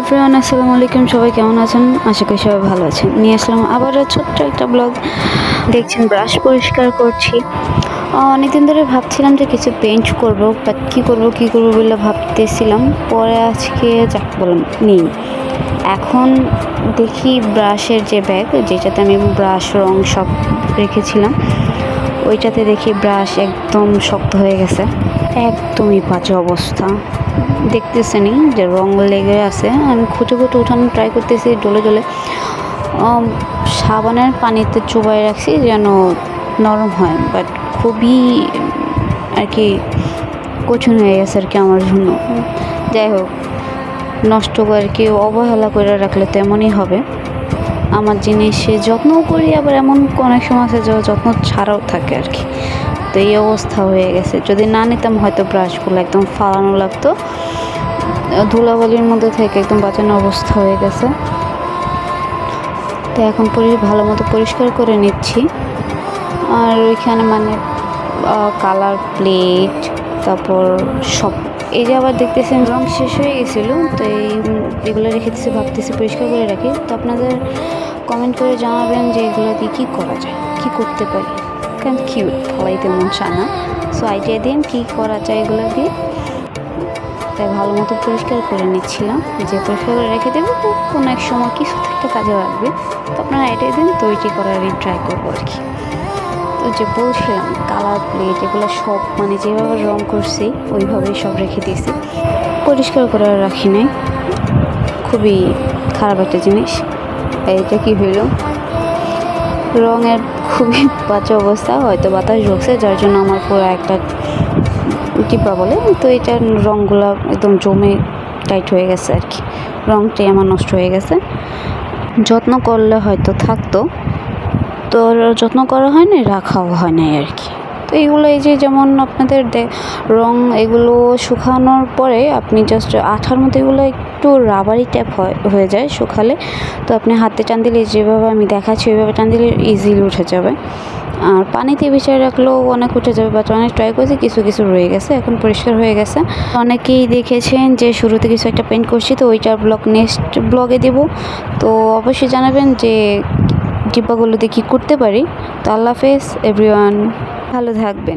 Everyone, আসসালামু আলাইকুম। সবাই কেমন আছেন? আশা করি সবাই ভালো আছেন। নিয়ে আসলাম আবারও ছোট্ট একটা ব্লগ। দেখছেন ব্রাশ পরিষ্কার করছি। অনেকদিন ধরে ভাবছিলাম যে কিছু পেইন্ট করব, বাট কী করব বলে ভাবতেছিলাম। পরে আজকে যাক বললাম নেই। এখন দেখি ব্রাশের যে ব্যাগ, যেটাতে আমি ব্রাশ রং সব রেখেছিলাম, ওইটাতে দেখি ব্রাশ একদম শক্ত হয়ে গেছে, একদমই বাজে অবস্থা। দেখতেছেনই যে রং লেগে আছে। আমি খুঁটে উঠানোর ট্রাই করতেছি ডলে সাবানের পানিতে চুবাই রাখছি যেন নরম হয়, বাট খুবই আর কি কঠিন হয়ে গেছে আর কি আমার জন্য। যাই হোক, নষ্ট আর কি অবহেলা করে রাখলে তো এমনই হবে। আমার জিনিসে যত্নও করি, আবার এমন অনেক সময় আছে যে যত্ন ছাড়াও থাকে আর কি। তো এই অবস্থা হয়ে গেছে। যদি না নিতাম হয়তো ব্রাশগুলো একদম ফালানো লাগতো, ধুলাবালির মধ্যে থেকে একদম বাঁচানো অবস্থা হয়ে গেছে। তো এখন ভালো মতো পরিষ্কার করে নিচ্ছি। আর ওইখানে মানে কালার প্লেট, তারপর সব এই যে আবার দেখতেছেন রং শেষ হয়ে গেছিলো। তো এগুলো রেখে দিচ্ছি, ভাবতেছি পরিষ্কার করে রাখি। তো আপনাদের কমেন্ট করে জানাবেন যে এগুলো দিয়ে কী করা যায়, কী করতে পারি। কারণ কিউট, ফলাইতে মন চায় না। সো আইডিয়া দিন কী করা যায় এগুলো দিয়ে। তাই ভালো মতো পরিষ্কার করে নিচ্ছিলাম, যে পরিষ্কার করে রেখে দেবো, তো কোনো এক সময় কিছু একটা কাজে লাগবে। তো আপনারা আইডিয়া দিন, তো ওইটি করারই ট্রাই করবো আর কি। তো যে বলছিলাম কালার প্লেট এগুলো সব মানে যেভাবে রং করছি ওইভাবেই সব রেখে দিয়েছি, পরিষ্কার করে রাখি নাই। খুবই খারাপ একটা জিনিস। এইটা কি হইল, রঙের খুবই বাজে অবস্থা। হয়তো বাতাস ঢুকছে, যার জন্য আমার পুরো একটা টিপা বলে, তো এটার রঙগুলো একদম জমে টাইট হয়ে গেছে আর কি। রঙটাই আমার নষ্ট হয়ে গেছে। যত্ন করলে হয়তো থাকতো, তো যত্ন করা হয় না, রাখাও হয় নাই আর কি। তো এইগুলো এই যে যেমন আপনাদের রং এগুলো শুকানোর পরে আপনি জাস্ট আঠার মতো এগুলো একটু রাবারি ট্যাপ হয়ে যায় শুকালে। তো আপনি হাতে টান দিলে, যেভাবে আমি দেখাচ্ছি ওইভাবে টান দিলে ইজিলি উঠে যাবে। আর পানিতে ভিজিয়ে রাখলেও অনেক উঠে যাবে, বাট অনেক ট্রাই করেছি, কিছু রয়ে গেছে, এখন পরিষ্কার হয়ে গেছে। অনেকেই দেখেছেন যে শুরুতে কিছু একটা পেইন্ট করছি, তো ওইটার ব্লগ নেক্সট ব্লগে দেব। তো অবশ্যই জানাবেন যে টিপাগুলো দিয়ে কী করতে পারি। তো আল্লাহ হাফেজ এভরিওয়ান, ভালো থাকবেন।